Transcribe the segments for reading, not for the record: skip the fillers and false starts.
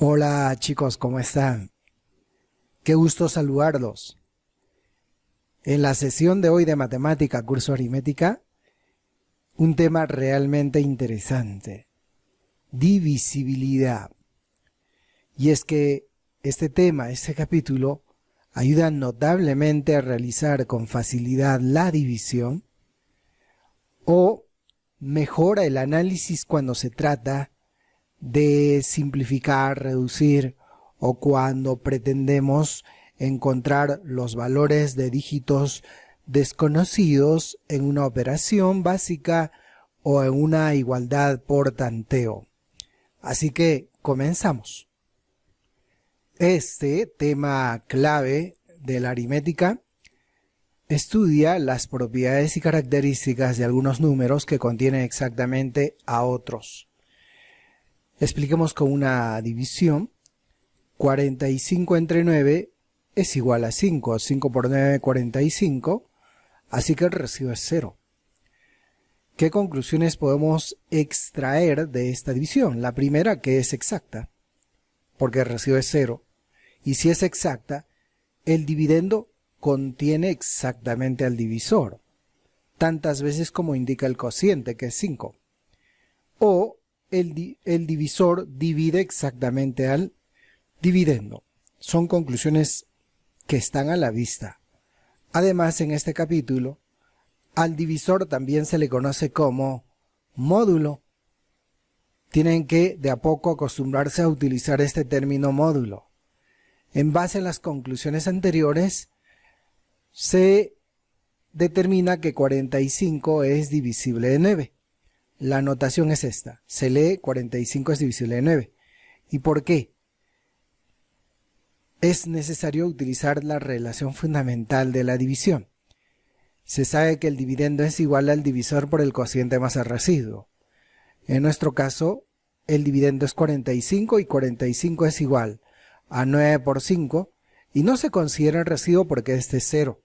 Hola chicos, ¿cómo están? Qué gusto saludarlos. En la sesión de hoy de Matemática, curso Aritmética, un tema realmente interesante: divisibilidad. Y es que este tema, este capítulo, ayuda notablemente a realizar con facilidad la división o mejora el análisis cuando se trata de simplificar, reducir o cuando pretendemos encontrar los valores de dígitos desconocidos en una operación básica o en una igualdad por tanteo. Así que comenzamos. Este tema clave de la aritmética estudia las propiedades y características de algunos números que contienen exactamente a otros. Expliquemos con una división. 45 entre 9 es igual a 5. 5 por 9, 45. Así que el residuo es 0. ¿Qué conclusiones podemos extraer de esta división? La primera, que es exacta, porque el residuo es 0. Y si es exacta, el dividendo contiene exactamente al divisor, tantas veces como indica el cociente, que es 5. O el divisor divide exactamente al dividendo. Son conclusiones que están a la vista. Además, en este capítulo, al divisor también se le conoce como módulo. Tienen que de a poco acostumbrarse a utilizar este término módulo. En base a las conclusiones anteriores, se determina que 45 es divisible de 9. La notación es esta. Se lee 45 es divisible de 9. ¿Y por qué? Es necesario utilizar la relación fundamental de la división. Se sabe que el dividendo es igual al divisor por el cociente más el residuo. En nuestro caso, el dividendo es 45 y 45 es igual a 9 por 5 y no se considera el residuo porque este es 0.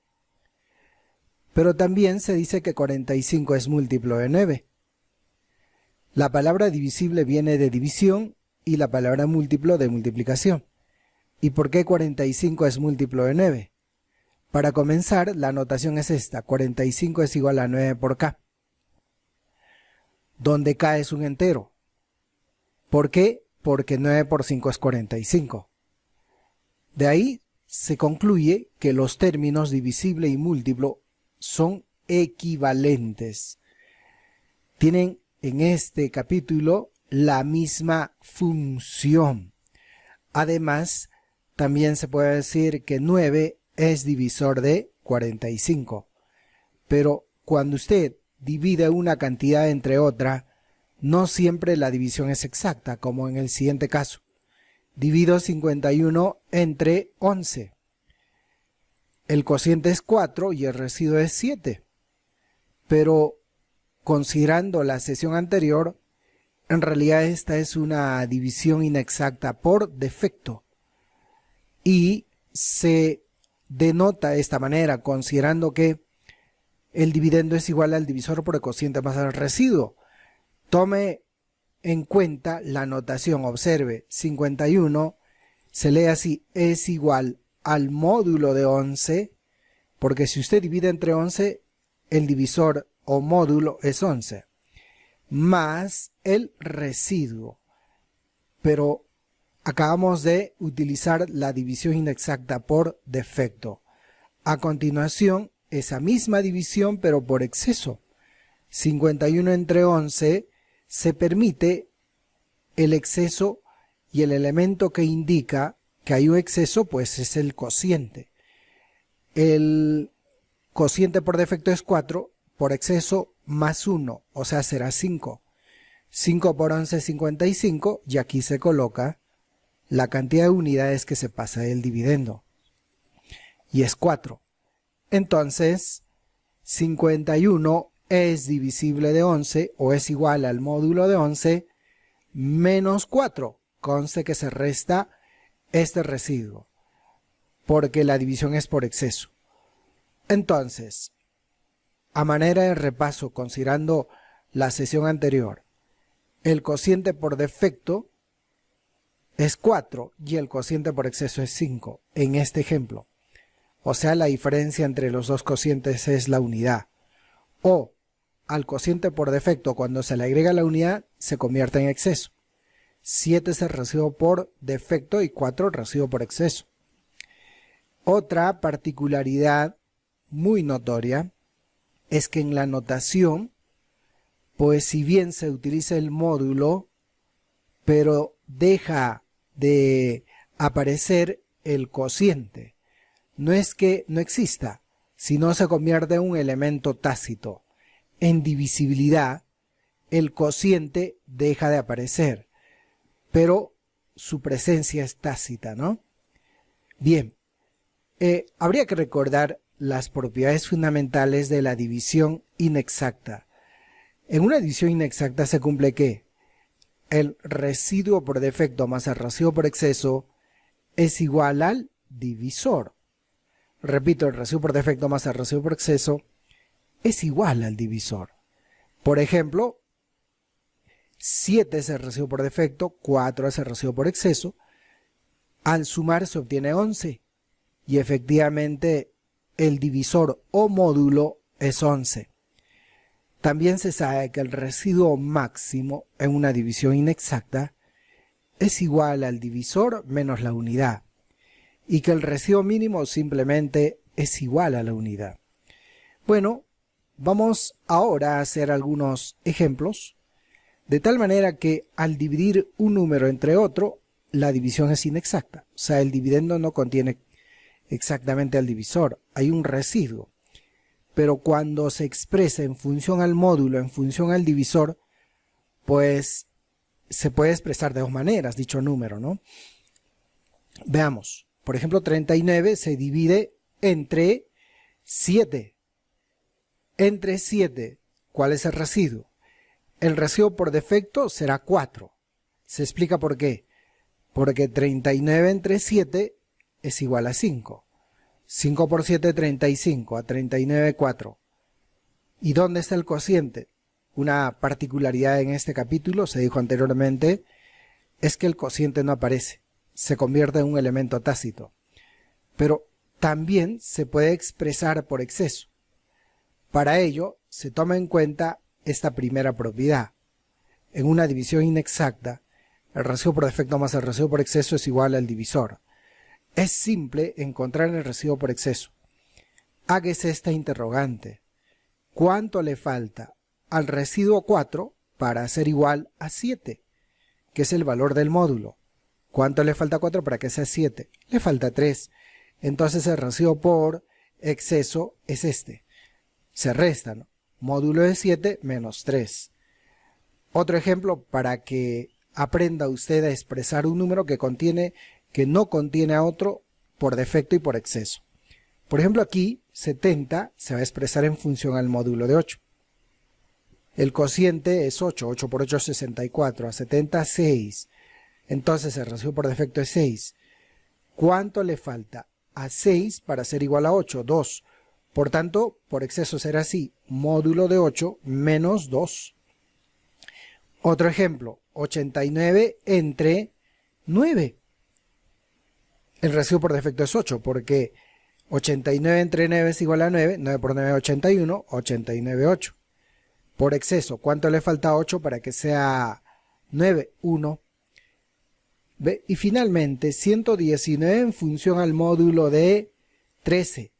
Pero también se dice que 45 es múltiplo de 9. La palabra divisible viene de división y la palabra múltiplo de multiplicación. ¿Y por qué 45 es múltiplo de 9? Para comenzar, la notación es esta: 45 es igual a 9 por k, donde k es un entero. ¿Por qué? Porque 9 por 5 es 45. De ahí se concluye que los términos divisible y múltiplo son equivalentes. Tienen en este capítulo la misma función. Además, también se puede decir que 9 es divisor de 45. Pero cuando usted divide una cantidad entre otra, no siempre la división es exacta, como en el siguiente caso. Divido 51 entre 11. El cociente es 4 y el residuo es 7. Pero considerando la sesión anterior, en realidad esta es una división inexacta por defecto. Y se denota de esta manera, considerando que el dividendo es igual al divisor por el cociente más el residuo. Tome en cuenta la notación. Observe, 51 se lee así: es igual al módulo de 11, porque si usted divide entre 11, el divisor o módulo es 11, más el residuo. Pero acabamos de utilizar la división inexacta por defecto. A continuación, esa misma división pero por exceso. 51 entre 11 se permite el exceso y el elemento que indica que hay un exceso pues es el cociente. El cociente por defecto es 4, por exceso más 1, o sea será 5. 5 por 11 es 55 y aquí se coloca la cantidad de unidades que se pasa del dividendo, y es 4. Entonces, 51 es divisible de 11 o es igual al módulo de 11 menos 4. Conste que se resta este residuo, porque la división es por exceso. Entonces, a manera de repaso, considerando la sesión anterior, el cociente por defecto es 4 y el cociente por exceso es 5 en este ejemplo. O sea, la diferencia entre los dos cocientes es la unidad. O al cociente por defecto, cuando se le agrega la unidad, se convierte en exceso. 7 es el residuo por defecto y 4 residuo por exceso. Otra particularidad muy notoria es que en la notación, pues si bien se utiliza el módulo, pero deja de aparecer el cociente. No es que no exista, sino se convierte en un elemento tácito. En divisibilidad, el cociente deja de aparecer, pero su presencia es tácita, ¿no? Bien, habría que recordar las propiedades fundamentales de la división inexacta. En una división inexacta se cumple que el residuo por defecto más el residuo por exceso es igual al divisor. Repito, el residuo por defecto más el residuo por exceso es igual al divisor. Por ejemplo, 7 es el residuo por defecto, 4 es el residuo por exceso. Al sumar se obtiene 11 y efectivamente el divisor o módulo es 11. También se sabe que el residuo máximo en una división inexacta es igual al divisor menos la unidad y que el residuo mínimo simplemente es igual a la unidad. Bueno, vamos ahora a hacer algunos ejemplos, de tal manera que al dividir un número entre otro, la división es inexacta. O sea, el dividendo no contiene exactamente al divisor, hay un residuo. Pero cuando se expresa en función al módulo, en función al divisor, pues se puede expresar de dos maneras dicho número, ¿no? Veamos, por ejemplo, 39 se divide entre 7. Entre 7, ¿cuál es el residuo? El residuo por defecto será 4. Se explica por qué. Porque 39 entre 7 es igual a 5. 5 por 7, 35. A 39, 4. ¿Y dónde está el cociente? Una particularidad en este capítulo, se dijo anteriormente, es que el cociente no aparece. Se convierte en un elemento tácito. Pero también se puede expresar por exceso. Para ello, se toma en cuenta esta primera propiedad. En una división inexacta, el residuo por defecto más el residuo por exceso es igual al divisor. Es simple encontrar el residuo por exceso. Hágase esta interrogante. ¿Cuánto le falta al residuo 4 para ser igual a 7? Que es el valor del módulo. ¿Cuánto le falta a 4 para que sea 7? Le falta 3. Entonces el residuo por exceso es este. Se resta, ¿no? Módulo de 7 menos 3. Otro ejemplo para que aprenda usted a expresar un número que no contiene a otro por defecto y por exceso. Por ejemplo, aquí 70 se va a expresar en función al módulo de 8. El cociente es 8, 8 por 8 es 64, a 70 6. Entonces el residuo por defecto es 6. ¿Cuánto le falta a 6 para ser igual a 8? 2. Por tanto, por exceso será así, módulo de 8 menos 2. Otro ejemplo, 89 entre 9. El residuo por defecto es 8, porque 89 entre 9 es igual a 9, 9 por 9 es 81, 89, 8. Por exceso, ¿cuánto le falta a 8 para que sea 9? 1. ¿Ve? Y finalmente, 119 en función al módulo de 13.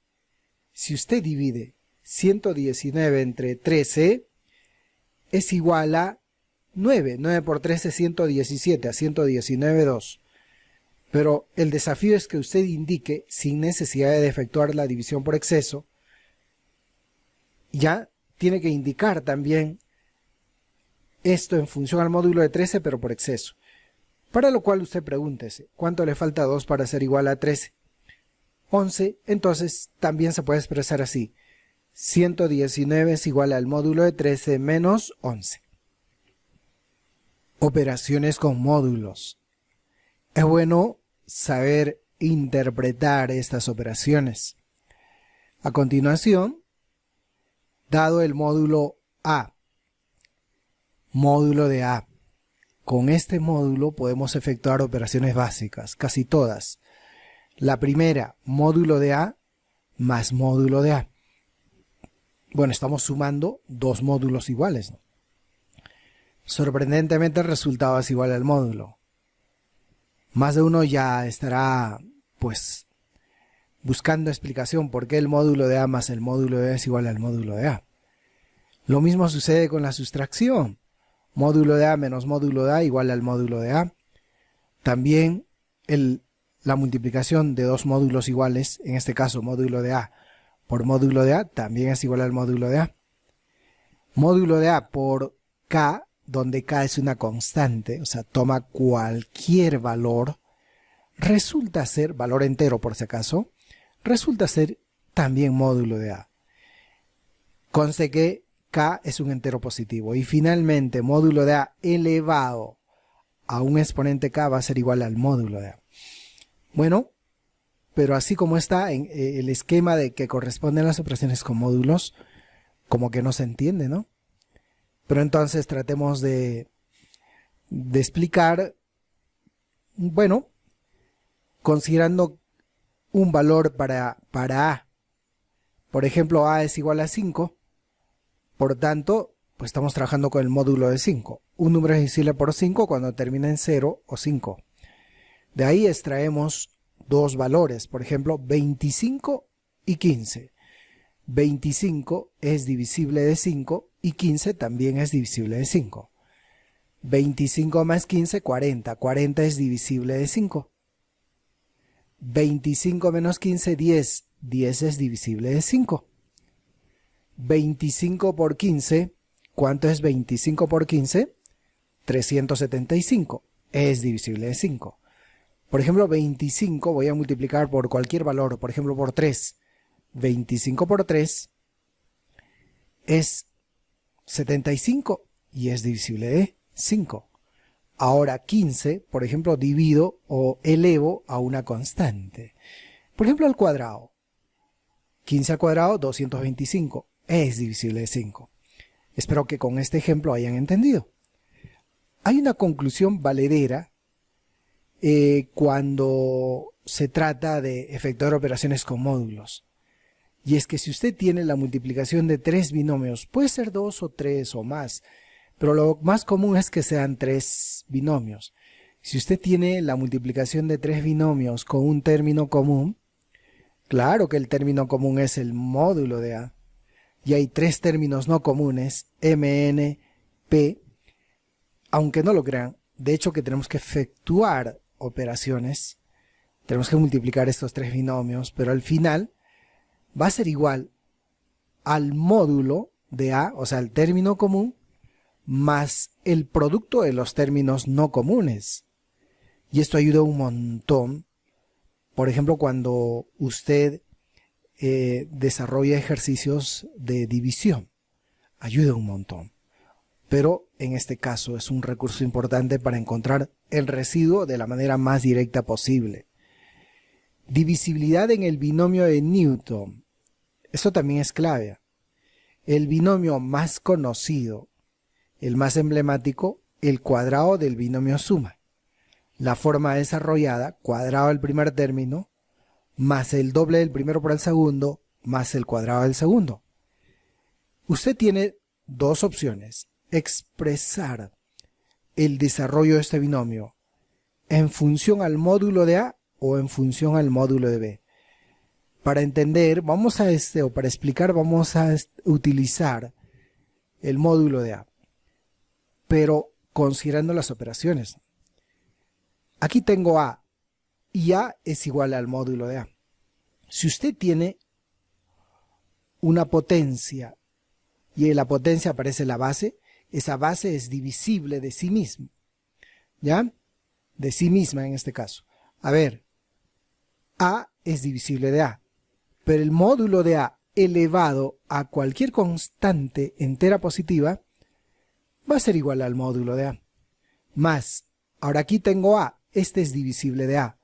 Si usted divide 119 entre 13, es igual a 9. 9 por 13 es 117, a 119, 2. Pero el desafío es que usted indique, sin necesidad de efectuar la división por exceso, ya tiene que indicar también esto en función al módulo de 13, pero por exceso. Para lo cual usted pregúntese, ¿cuánto le falta a 2 para ser igual a 13? 11, entonces también se puede expresar así. 119 es igual al módulo de 13 menos 11. Operaciones con módulos. Es bueno saber interpretar estas operaciones. A continuación, dado el módulo A, módulo de A, con este módulo podemos efectuar operaciones básicas, casi todas. La primera, módulo de A más módulo de A. Bueno, estamos sumando dos módulos iguales, ¿no? Sorprendentemente el resultado es igual al módulo. Más de uno ya estará, pues, buscando explicación por qué el módulo de A más el módulo de A es igual al módulo de A. Lo mismo sucede con la sustracción. Módulo de A menos módulo de A igual al módulo de A. También la multiplicación de dos módulos iguales, en este caso módulo de A por módulo de A, también es igual al módulo de A. Módulo de A por K, donde K es una constante, o sea, toma cualquier valor, resulta ser, valor entero por si acaso, resulta ser también módulo de A. Conste que K es un entero positivo. Y finalmente, módulo de A elevado a un exponente K va a ser igual al módulo de A. Bueno, pero así como está en el esquema de que corresponden las operaciones con módulos, como que no se entiende, ¿no? Pero entonces tratemos de explicar, bueno, considerando un valor para A. Por ejemplo, A es igual a 5. Por tanto, pues estamos trabajando con el módulo de 5. Un número es divisible por 5 cuando termina en 0 o 5. De ahí extraemos dos valores, por ejemplo, 25 y 15. 25 es divisible de 5 y 15 también es divisible de 5. 25 más 15, 40. 40 es divisible de 5. 25 menos 15, 10. 10 es divisible de 5. 25 por 15, ¿cuánto es 25 por 15? 375. Es divisible de 5. Por ejemplo, 25 voy a multiplicar por cualquier valor, por ejemplo por 3. 25 por 3 es 75 y es divisible de 5. Ahora 15, por ejemplo, divido o elevo a una constante. Por ejemplo, al cuadrado. 15 al cuadrado, 225. Es divisible de 5. Espero que con este ejemplo hayan entendido. Hay una conclusión valedera cuando se trata de efectuar operaciones con módulos. Y es que si usted tiene la multiplicación de tres binomios, puede ser 2 o 3 o más, pero lo más común es que sean 3 binomios. Si usted tiene la multiplicación de 3 binomios con un término común, claro que el término común es el módulo de A. Y hay 3 términos no comunes, M, N, P, aunque no lo crean. De hecho que tenemos que efectuar operaciones, tenemos que multiplicar estos 3 binomios, pero al final va a ser igual al módulo de A, o sea, el término común, más el producto de los términos no comunes. Y esto ayuda un montón. Por ejemplo, cuando usted desarrolla ejercicios de división, ayuda un montón. Pero en este caso es un recurso importante para encontrar el residuo de la manera más directa posible. Divisibilidad en el binomio de Newton. Eso también es clave. El binomio más conocido, el más emblemático, el cuadrado del binomio suma. La forma desarrollada, cuadrado del primer término, más el doble del primero por el segundo, más el cuadrado del segundo. Usted tiene dos opciones. Expresar el desarrollo de este binomio en función al módulo de A o en función al módulo de B. Para entender, o para explicar, vamos a utilizar el módulo de A, pero considerando las operaciones. Aquí tengo A y A es igual al módulo de A. Si usted tiene una potencia y en la potencia aparece la base, esa base es divisible de sí misma, ¿ya? De sí misma en este caso. A ver, A es divisible de A, pero el módulo de A elevado a cualquier constante entera positiva va a ser igual al módulo de A. Más, ahora aquí tengo A, este es divisible de A.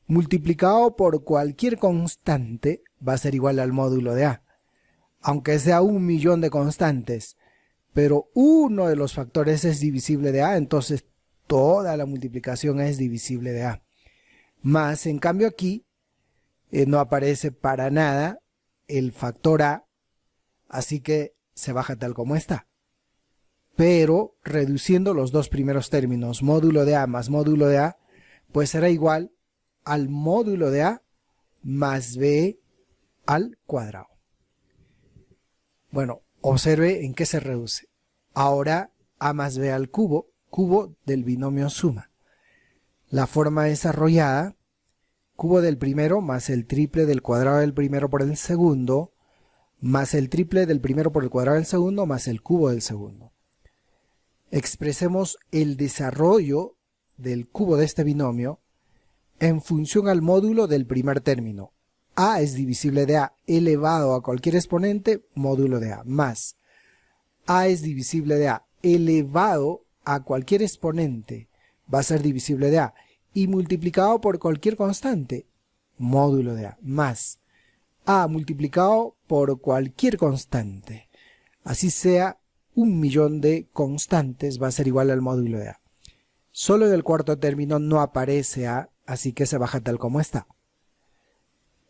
Multiplicado por cualquier constante va a ser igual al módulo de A. Aunque sea 1.000.000 de constantes, pero uno de los factores es divisible de A, entonces toda la multiplicación es divisible de A. Más, en cambio aquí no aparece para nada el factor A, así que se baja tal como está. Pero reduciendo los dos primeros términos, módulo de A más módulo de A, pues será igual al módulo de A más B al cuadrado. Bueno, observe en qué se reduce. Ahora A más B al cubo, cubo del binomio suma. La forma desarrollada, cubo del primero más el triple del cuadrado del primero por el segundo, más el triple del primero por el cuadrado del segundo, más el cubo del segundo. Expresemos el desarrollo del cubo de este binomio en función al módulo del primer término. A es divisible de A elevado a cualquier exponente, módulo de A, más A es divisible de A elevado a cualquier exponente, va a ser divisible de A, y multiplicado por cualquier constante, módulo de A, más A multiplicado por cualquier constante, así sea 1.000.000 de constantes, va a ser igual al módulo de A. Solo en el cuarto término no aparece A, así que se baja tal como está.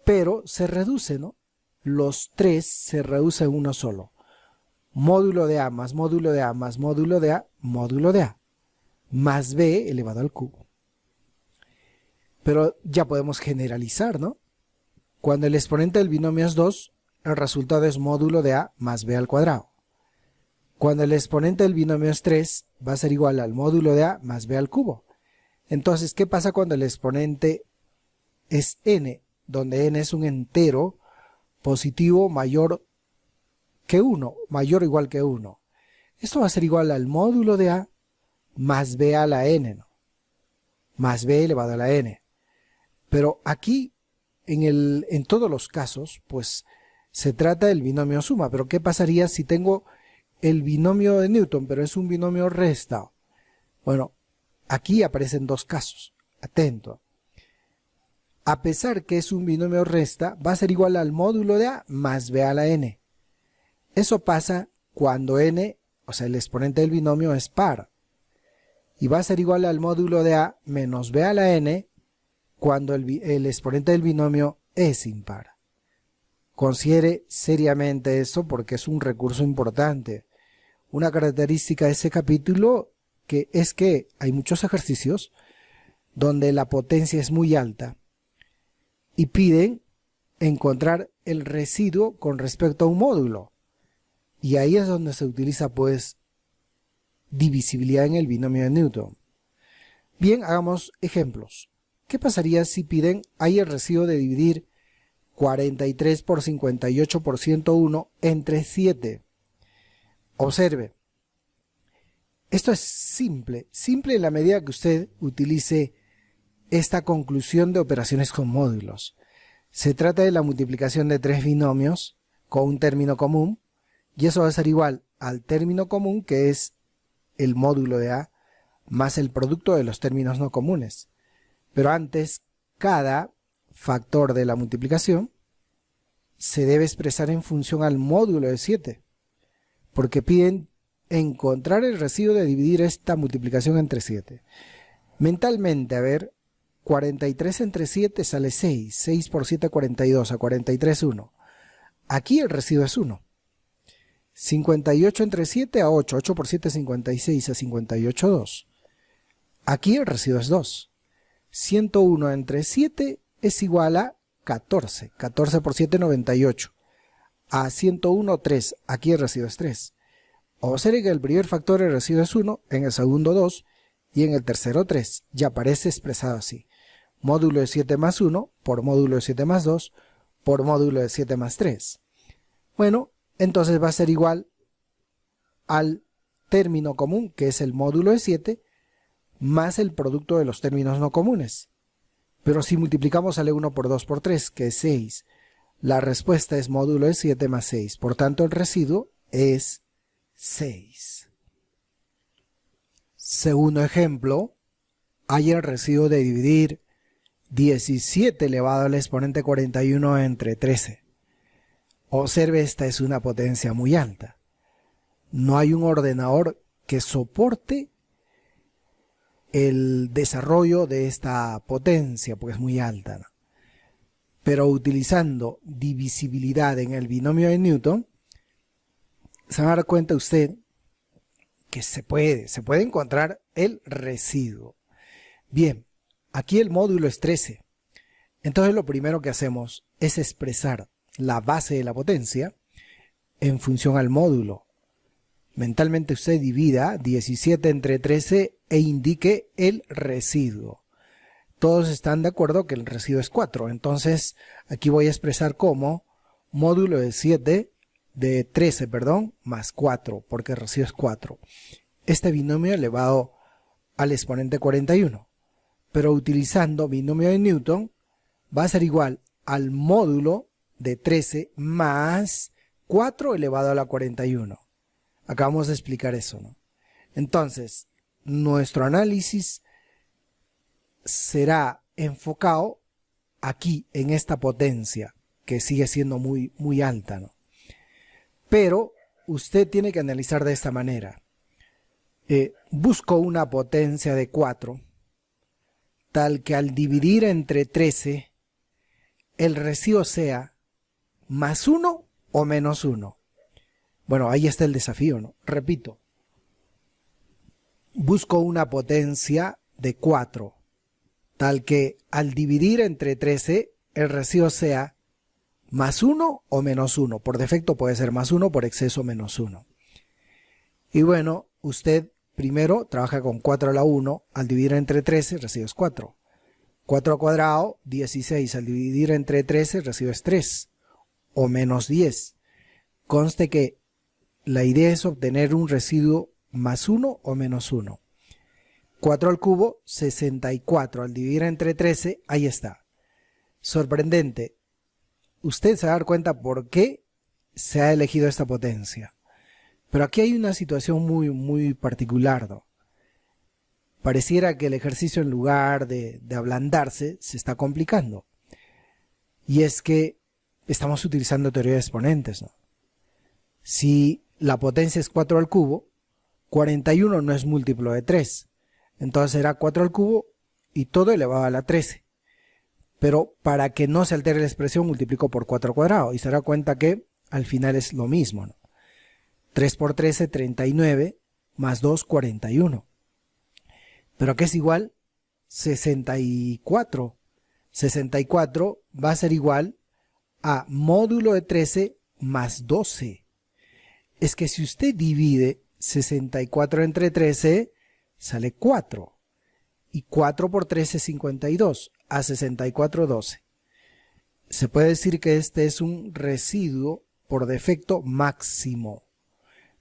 Pero se reduce, ¿no? Los tres se reduce en uno solo. Módulo de A más módulo de A más módulo de A, módulo de A, más B elevado al cubo. Pero ya podemos generalizar, ¿no? Cuando el exponente del binomio es 2, el resultado es módulo de A más B al cuadrado. Cuando el exponente del binomio es 3, va a ser igual al módulo de A más B al cubo. Entonces, ¿qué pasa cuando el exponente es n? Donde n es un entero positivo mayor que 1, mayor o igual que 1. Esto va a ser igual al módulo de A más B a la n, ¿no? Más B elevado a la n. Pero aquí, en todos los casos, pues se trata del binomio suma. Pero ¿qué pasaría si tengo el binomio de Newton, pero es un binomio resta? Bueno, aquí aparecen dos casos. Atento. A pesar que es un binomio resta, va a ser igual al módulo de A más B a la n. Eso pasa cuando n, o sea, el exponente del binomio es par. Y va a ser igual al módulo de A menos B a la n cuando el exponente del binomio es impar. Considere seriamente eso porque es un recurso importante. Una característica de ese capítulo es que hay muchos ejercicios donde la potencia es muy alta y piden encontrar el residuo con respecto a un módulo. Y ahí es donde se utiliza pues divisibilidad en el binomio de Newton. Bien, hagamos ejemplos. ¿Qué pasaría si piden hay el residuo de dividir 43 por 58 por 101 entre 7? Observe. Esto es simple en la medida que usted utilice esta conclusión de operaciones con módulos. Se trata de la multiplicación de tres binomios con un término común, y eso va a ser igual al término común, que es el módulo de A, más el producto de los términos no comunes. Pero antes, cada factor de la multiplicación se debe expresar en función al módulo de 7, porque piden encontrar el residuo de dividir esta multiplicación entre 7. Mentalmente, a ver, 43 entre 7 sale 6, 6 por 7 42, a 43 1. Aquí el residuo es 1. 58 entre 7 a 8, 8 por 7 56, a 58 2. Aquí el residuo es 2. 101 entre 7 es igual a 14, 14 por 7 98, a 101 3, aquí el residuo es 3. Observe que el primer factor del residuo es 1, en el segundo 2 y en el tercero 3, ya aparece expresado así. Módulo de 7 más 1 por módulo de 7 más 2 por módulo de 7 más 3. Bueno, entonces va a ser igual al término común, que es el módulo de 7, más el producto de los términos no comunes. Pero si multiplicamos sale 1 por 2 por 3, que es 6. La respuesta es módulo de 7 más 6. Por tanto, el residuo es 6. Segundo ejemplo, hay el residuo de dividir 17 elevado al exponente 41 entre 13. Observe, esta es una potencia muy alta. No hay un ordenador que soporte el desarrollo de esta potencia, porque es muy alta, ¿no? Pero utilizando divisibilidad en el binomio de Newton, se va a dar cuenta usted que se puede encontrar el residuo. Bien, aquí el módulo es 13. Entonces lo primero que hacemos es expresar la base de la potencia en función al módulo. Mentalmente usted divida 17 entre 13 e indique el residuo. Todos están de acuerdo que el residuo es 4. Entonces aquí voy a expresar como módulo de 13, más 4, porque el residuo es 4. Este binomio elevado al exponente 41. Pero utilizando binomio de Newton va a ser igual al módulo de 13 más 4 elevado a la 41. Acabamos de explicar eso, ¿no? Entonces, nuestro análisis será enfocado aquí en esta potencia que sigue siendo muy alta, ¿no? Pero usted tiene que analizar de esta manera. Busco una potencia de 4 tal que al dividir entre 13 el residuo sea más 1 o menos 1. Bueno, ahí está el desafío, ¿no? Repito, busco una potencia de 4 tal que al dividir entre 13 el residuo sea más 1 o menos 1. Por defecto puede ser más 1, por exceso menos 1. Y bueno, usted primero trabaja con 4 a la 1, al dividir entre 13 el residuo es 4. 4 al cuadrado, 16, al dividir entre 13 el residuo es 3 o menos 10. Conste que la idea es obtener un residuo más 1 o menos 1. 4 al cubo, 64. Al dividir entre 13, ahí está. Sorprendente. Usted se va a dar cuenta por qué se ha elegido esta potencia. Pero aquí hay una situación muy particular, ¿no? Pareciera que el ejercicio, en lugar de ablandarse, se está complicando. Y es que estamos utilizando teoría de exponentes, ¿no? Si la potencia es 4 al cubo, 41 no es múltiplo de 3. Entonces será 4 al cubo y todo elevado a la 13. Pero para que no se altere la expresión, multiplico por 4 al cuadrado. Y se dará cuenta que al final es lo mismo, ¿no? 3 por 13, 39, más 2, 41. ¿Pero qué es igual? 64. 64 va a ser igual a módulo de 13 más 12. Es que si usted divide 64 entre 13, sale 4. Y 4 por 13 es 52. A 64, 12. Se puede decir que este es un residuo por defecto máximo.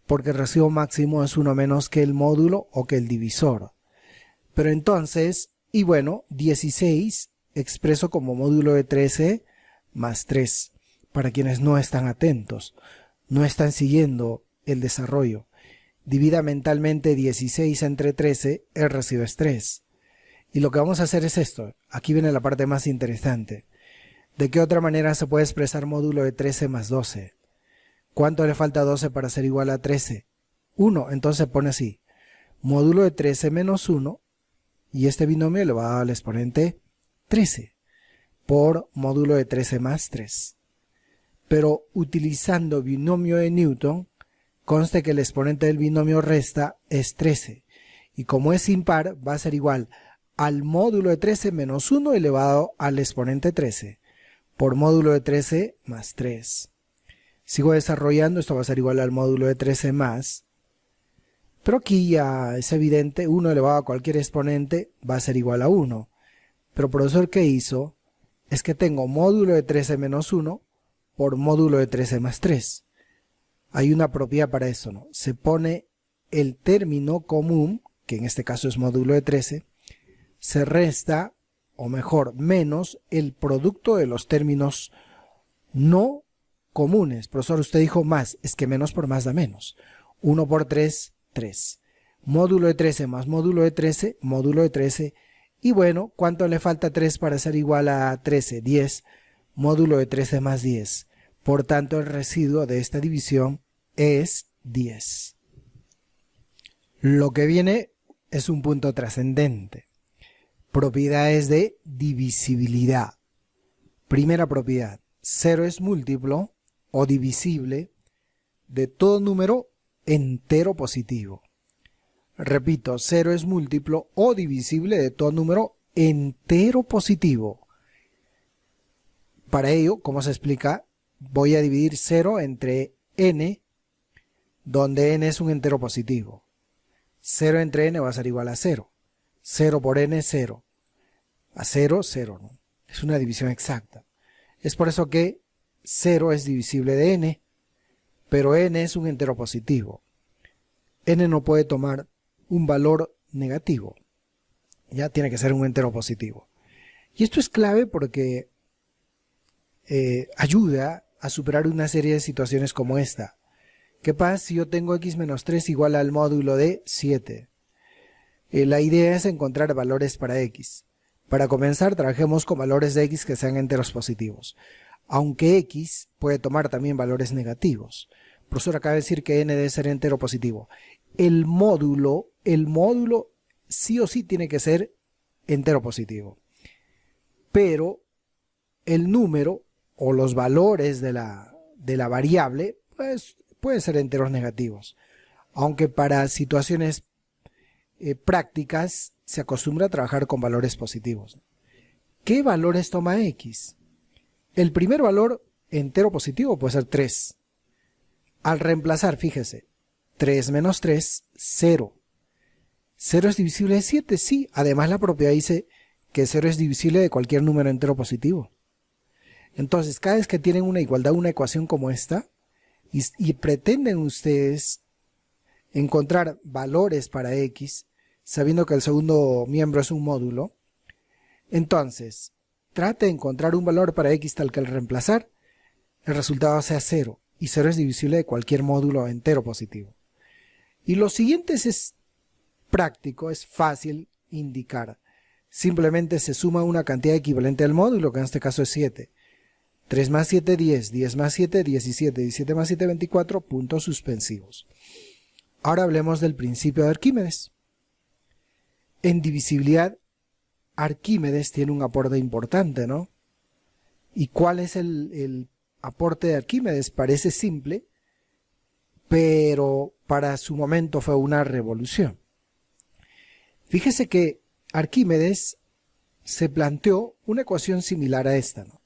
Porque el residuo máximo es uno menos que el módulo o que el divisor. Pero entonces, y bueno, 16 expreso como módulo de 13 más 3. Para quienes no están atentos, no están siguiendo el desarrollo. Divida mentalmente 16 entre 13, el residuo es 3. Y lo que vamos a hacer es esto. Aquí viene la parte más interesante. ¿De qué otra manera se puede expresar módulo de 13 más 12? ¿Cuánto le falta a 12 para ser igual a 13? 1. Entonces pone así. Módulo de 13 menos 1. Y este binomio le va al exponente 13. Por módulo de 13 más 3. Pero utilizando binomio de Newton, conste que el exponente del binomio resta es 13. Y como es impar, va a ser igual al módulo de 13 menos 1 elevado al exponente 13. Por módulo de 13 más 3. Sigo desarrollando, esto va a ser igual al módulo de 13 más. Pero aquí ya es evidente, 1 elevado a cualquier exponente va a ser igual a 1. Pero profesor, ¿qué hizo? Es que tengo módulo de 13 menos 1 por módulo de 13 más 3. Hay una propiedad para eso, ¿no? Se pone el término común, que en este caso es módulo de 13, se resta, o mejor, menos el producto de los términos no comunes. Profesor, usted dijo más, es que menos por más da menos. 1 por 3, 3. Módulo de 13 más módulo de 13, módulo de 13. Y bueno, ¿cuánto le falta a 3 para ser igual a 13? 10. Módulo de 13 más 10. Por tanto, el residuo de esta división es 10. Lo que viene es un punto trascendente. Propiedades de divisibilidad. Primera propiedad, 0 es múltiplo o divisible de todo número entero positivo. Repito, 0 es múltiplo o divisible de todo número entero positivo. Para ello, ¿cómo se explica? Voy a dividir 0 entre n, donde n es un entero positivo. 0 entre n va a ser igual a 0. 0 por n, 0. A 0, 0, ¿no? Es una división exacta. Es por eso que 0 es divisible de n, pero n es un entero positivo. N no puede tomar un valor negativo. Ya tiene que ser un entero positivo. Y esto es clave porque ayuda a superar una serie de situaciones como esta. ¿Qué pasa si yo tengo x menos 3 igual al módulo de 7? La idea es encontrar valores para x. Para comenzar, trabajemos con valores de x que sean enteros positivos. Aunque x puede tomar también valores negativos. Profesor, acaba de decir que n debe ser entero positivo. El módulo sí o sí tiene que ser entero positivo. Pero el número o los valores de la variable pues, pueden ser enteros negativos. Aunque para situaciones prácticas se acostumbra a trabajar con valores positivos. ¿Qué valores toma x? El primer valor entero positivo puede ser 3. Al reemplazar, fíjese, 3 menos 3, 0. ¿0 es divisible de 7? Sí. Además la propiedad dice que 0 es divisible de cualquier número entero positivo. Entonces, cada vez que tienen una igualdad, una ecuación como esta, y pretenden ustedes encontrar valores para x, sabiendo que el segundo miembro es un módulo, entonces, trate de encontrar un valor para x tal que al reemplazar, el resultado sea 0, y 0 es divisible de cualquier módulo entero positivo. Y lo siguiente es práctico, es fácil indicar. Simplemente se suma una cantidad equivalente al módulo, que en este caso es 7. 3 más 7, 10, 10 más 7, 17, 17 más 7, 24, puntos suspensivos. Ahora hablemos del principio de Arquímedes. En divisibilidad, Arquímedes tiene un aporte importante, ¿no? ¿Y cuál es el aporte de Arquímedes? Parece simple, pero para su momento fue una revolución. Fíjese que Arquímedes se planteó una ecuación similar a esta, ¿no?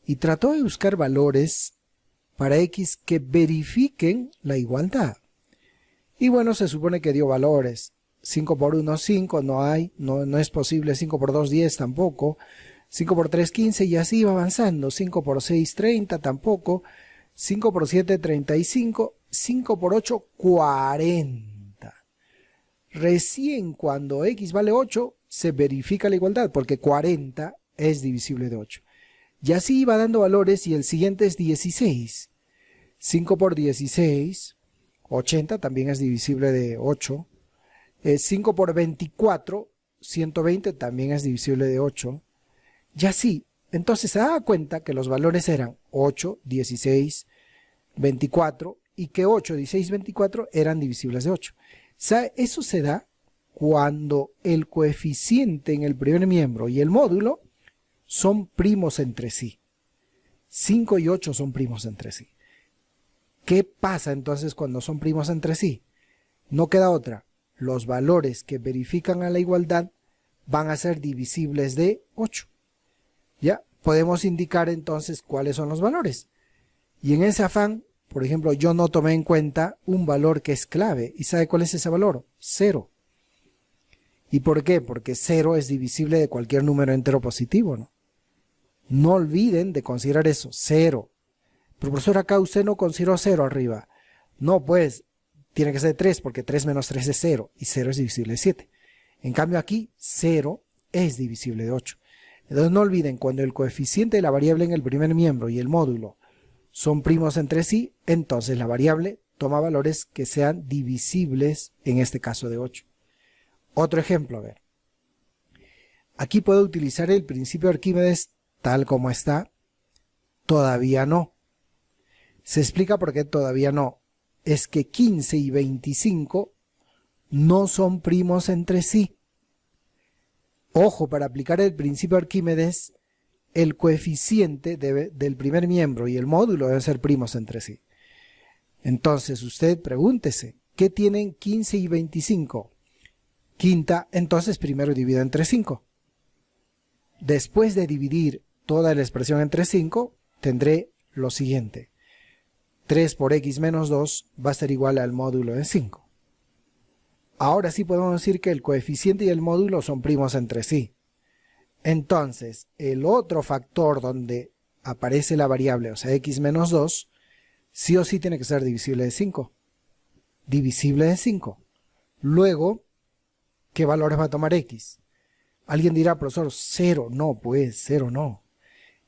Y trató de buscar valores para x que verifiquen la igualdad. Y bueno, se supone que dio valores. 5 por 1, 5, no hay, no es posible. 5 por 2, 10 tampoco. 5 por 3, 15 y así va avanzando. 5 por 6, 30 tampoco. 5 por 7, 35. 5 por 8, 40. Recién cuando x vale 8 se verifica la igualdad porque 40 es divisible de 8. Y así va dando valores y el siguiente es 16. 5 por 16, 80 también es divisible de 8. 5 por 24, 120 también es divisible de 8. Y así, entonces se daba cuenta que los valores eran 8, 16, 24 y que 8, 16, 24 eran divisibles de 8. Eso se da cuando el coeficiente en el primer miembro y el módulo son primos entre sí. 5 y 8 son primos entre sí. ¿Qué pasa entonces cuando son primos entre sí? No queda otra. Los valores que verifican a la igualdad van a ser divisibles de 8. ¿Ya? Podemos indicar entonces cuáles son los valores. Y en ese afán, por ejemplo, yo no tomé en cuenta un valor que es clave. ¿Y sabe cuál es ese valor? 0. ¿Y por qué? Porque 0 es divisible de cualquier número entero positivo, ¿no? No olviden de considerar eso, 0. Pero profesor, acá usted no consideró 0 arriba. No, pues, tiene que ser 3 porque 3 menos 3 es 0 y 0 es divisible de 7. En cambio aquí, 0 es divisible de 8. Entonces no olviden, cuando el coeficiente de la variable en el primer miembro y el módulo son primos entre sí, entonces la variable toma valores que sean divisibles, en este caso de 8. Otro ejemplo, a ver. Aquí puedo utilizar el principio de Arquímedes tal como está. Todavía no. Se explica por qué todavía no. Es que 15 y 25 no son primos entre sí. Ojo, para aplicar el principio de Arquímedes, el coeficiente del primer miembro y el módulo deben ser primos entre sí. Entonces usted pregúntese, ¿qué tienen 15 y 25? Quinta, entonces primero divida entre 5. Después de dividir toda la expresión entre 5, tendré lo siguiente. 3 por x menos 2 va a ser igual al módulo de 5. Ahora sí podemos decir que el coeficiente y el módulo son primos entre sí. Entonces, el otro factor donde aparece la variable, o sea, x menos 2, sí o sí tiene que ser divisible de 5. Divisible de 5. Luego, ¿qué valores va a tomar x? Alguien dirá, profesor, 0. No, pues, 0 no.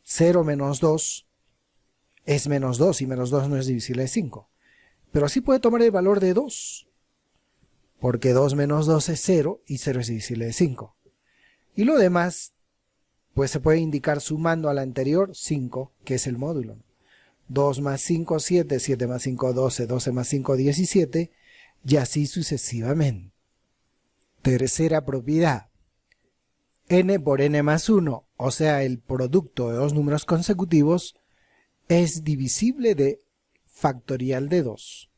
0 menos 2 es menos 2 y menos 2 no es divisible de 5. Pero sí puede tomar el valor de 2. Porque 2 menos 2 es 0 y 0 es divisible de 5. Y lo demás, pues se puede indicar sumando a la anterior 5, que es el módulo. 2 más 5, 7, 7 más 5, 12, 12 más 5, 17, y así sucesivamente. Tercera propiedad. N por n más 1, o sea, el producto de dos números consecutivos, es divisible de factorial de 2,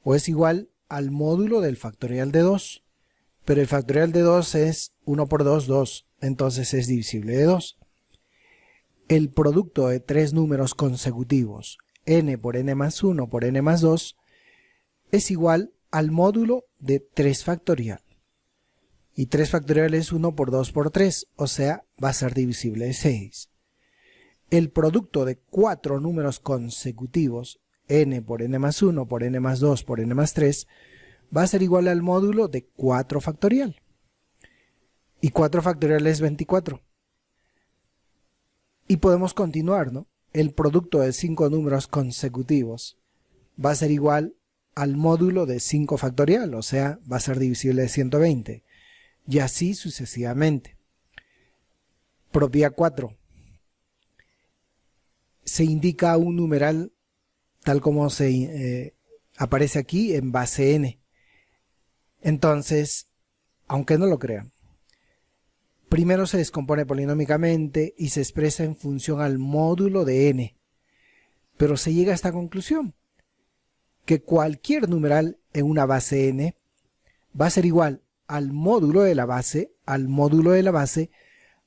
o es igual al módulo del factorial de 2, pero el factorial de 2 es 1 por 2, 2, entonces es divisible de 2. El producto de tres números consecutivos, n por n más 1 por n más 2, es igual al módulo de 3 factorial. Y 3 factorial es 1 por 2 por 3, o sea, va a ser divisible de 6. El producto de cuatro números consecutivos, n por n más 1 por n más 2 por n más 3, va a ser igual al módulo de 4 factorial. Y 4 factorial es 24. Y podemos continuar, ¿no? El producto de 5 números consecutivos va a ser igual al módulo de 5 factorial, o sea, va a ser divisible de 120. Y así sucesivamente. Propiedad 4. Se indica un numeral tal como se aparece aquí en base n. Entonces, aunque no lo crean, primero se descompone polinómicamente y se expresa en función al módulo de n. Pero se llega a esta conclusión, que cualquier numeral en una base n va a ser igual al módulo de la base,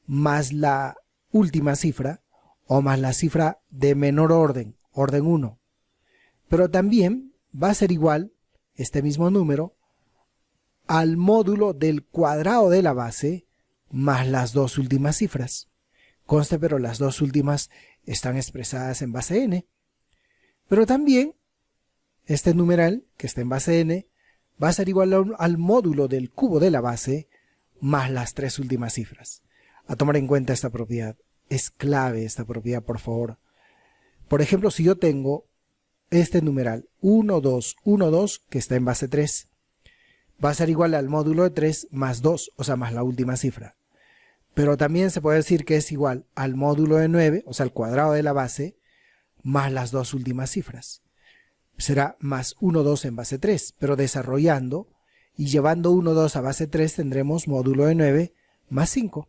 más la última cifra, o más la cifra de menor orden, orden 1. Pero también va a ser igual, este mismo número, al módulo del cuadrado de la base, más las dos últimas cifras. Conste, pero las dos últimas están expresadas en base n. Pero también, este numeral, que está en base n, va a ser igual al módulo del cubo de la base, más las tres últimas cifras. A tomar en cuenta esta propiedad. Es clave esta propiedad, por favor. Por ejemplo, si yo tengo este numeral 1, 2, 1, 2, que está en base 3, va a ser igual al módulo de 3 más 2, o sea, más la última cifra. Pero también se puede decir que es igual al módulo de 9, o sea, al cuadrado de la base, más las dos últimas cifras. Será más 1, 2 en base 3, pero desarrollando y llevando 1, 2 a base 3 tendremos módulo de 9 más 5.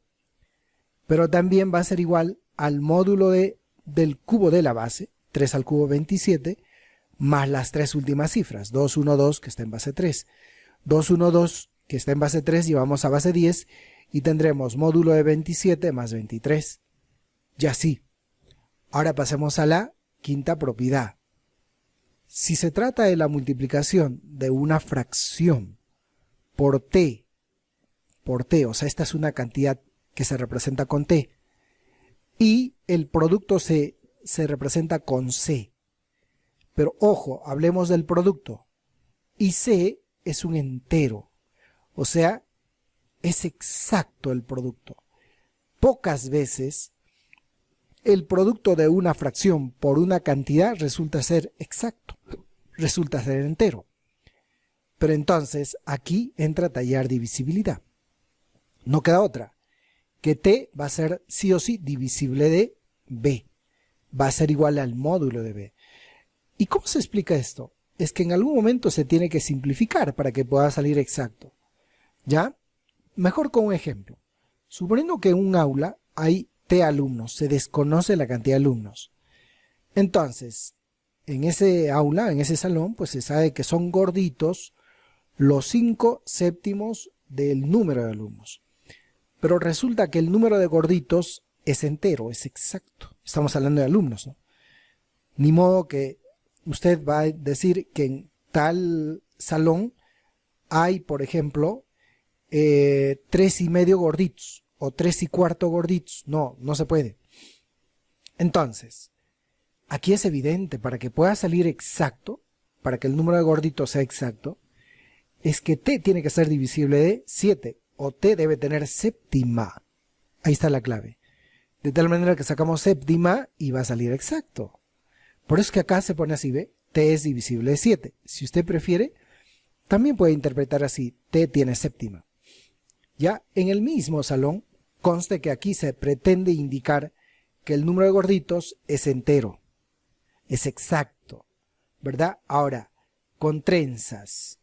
Pero también va a ser igual al módulo del cubo de la base, 3 al cubo 27, más las tres últimas cifras, 2, 1, 2 que está en base 3. 2, 1, 2 que está en base 3 llevamos a base 10 y tendremos módulo de 27 más 23. Y así. Ahora pasemos a la quinta propiedad. Si se trata de la multiplicación de una fracción por t, o sea, esta es una cantidad que se representa con t, y el producto se representa con c. Pero ojo, hablemos del producto. Y c es un entero, o sea, es exacto el producto. Pocas veces el producto de una fracción por una cantidad resulta ser exacto, resulta ser entero. Pero entonces aquí entra a tallar divisibilidad. No queda otra, que t va a ser sí o sí divisible de b. Va a ser igual al módulo de b. ¿Y cómo se explica esto? es que en algún momento se tiene que simplificar para que pueda salir exacto. ¿Ya? Mejor con un ejemplo. Suponiendo que en un aula hay T alumnos, se desconoce la cantidad de alumnos. Entonces, en ese aula, en ese salón, pues se sabe que son gorditos los 5 séptimos del número de alumnos. Pero resulta que el número de gorditos es entero, es exacto. Estamos hablando de alumnos, ¿no? Ni modo que usted va a decir que en tal salón hay, por ejemplo, 3,5 gorditos o 3,25 gorditos. No, no se puede. Entonces, aquí es evidente, para que pueda salir exacto, para que el número de gorditos sea exacto, es que T tiene que ser divisible de 7, o T debe tener séptima. Ahí está la clave. De tal manera que sacamos séptima y va a salir exacto. Por eso es que acá se pone así, ¿ve? T es divisible de 7. Si usted prefiere, también puede interpretar así, T tiene séptima. Ya en el mismo salón, conste que aquí se pretende indicar que el número de gorditos es entero, es exacto, ¿verdad? Ahora, con trenzas,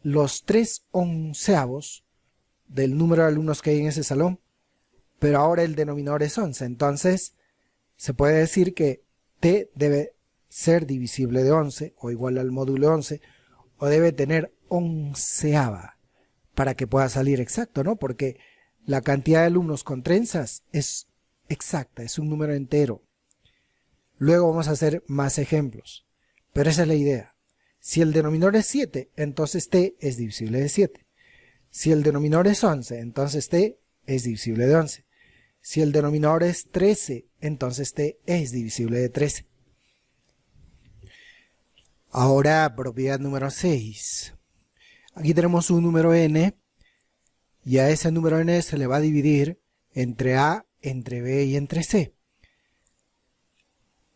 los 3/11 del número de alumnos que hay en ese salón, pero ahora el denominador es 11, entonces se puede decir que T debe ser divisible de 11 o igual al módulo 11, o debe tener onceava para que pueda salir exacto, ¿no? Porque la cantidad de alumnos con trenzas es exacta, es un número entero. Luego vamos a hacer más ejemplos, pero esa es la idea. Si el denominador es 7, entonces T es divisible de 7. Si el denominador es 11, entonces T es divisible de 11. Si el denominador es 13, entonces T es divisible de 13. Ahora, propiedad número 6. Aquí tenemos un número n, y a ese número n se le va a dividir entre a, entre b y entre c.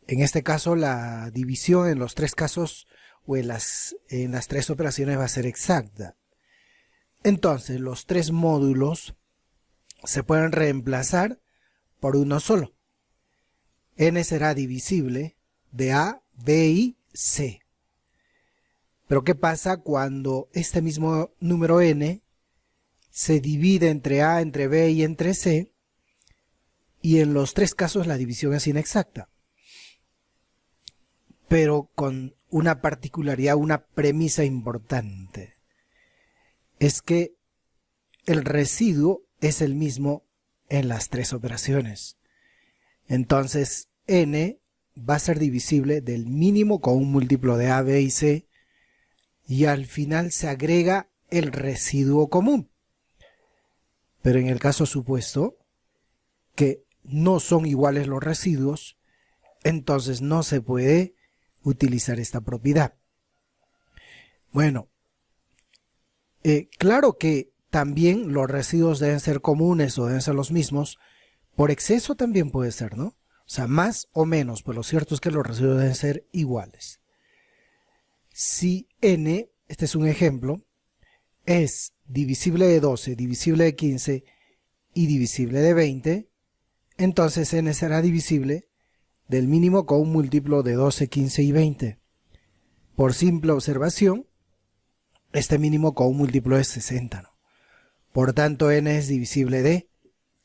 En este caso, la división en los tres casos o en las 3 operaciones va a ser exacta. Entonces, los 3 módulos se pueden reemplazar por uno solo. N será divisible de a, b y c. Pero ¿qué pasa cuando este mismo número n se divide entre a, entre b y entre c? Y en los 3 casos la división es inexacta. Pero con una particularidad, una premisa importante. Es que el residuo es el mismo en las 3 operaciones. Entonces, n va a ser divisible del mínimo con un múltiplo de a, b y c, y al final se agrega el residuo común. Pero en el caso supuesto que no son iguales los residuos, entonces no se puede utilizar esta propiedad. Bueno, claro que también los residuos deben ser comunes o deben ser los mismos. Por exceso también puede ser, ¿no? O sea, más o menos, pero lo cierto es que los residuos deben ser iguales. Si n, este es un ejemplo, es divisible de 12, divisible de 15 y divisible de 20, entonces n será divisible del mínimo con un múltiplo de 12, 15 y 20. Por simple observación, este mínimo con un múltiplo es 60, ¿no? Por tanto, n es divisible de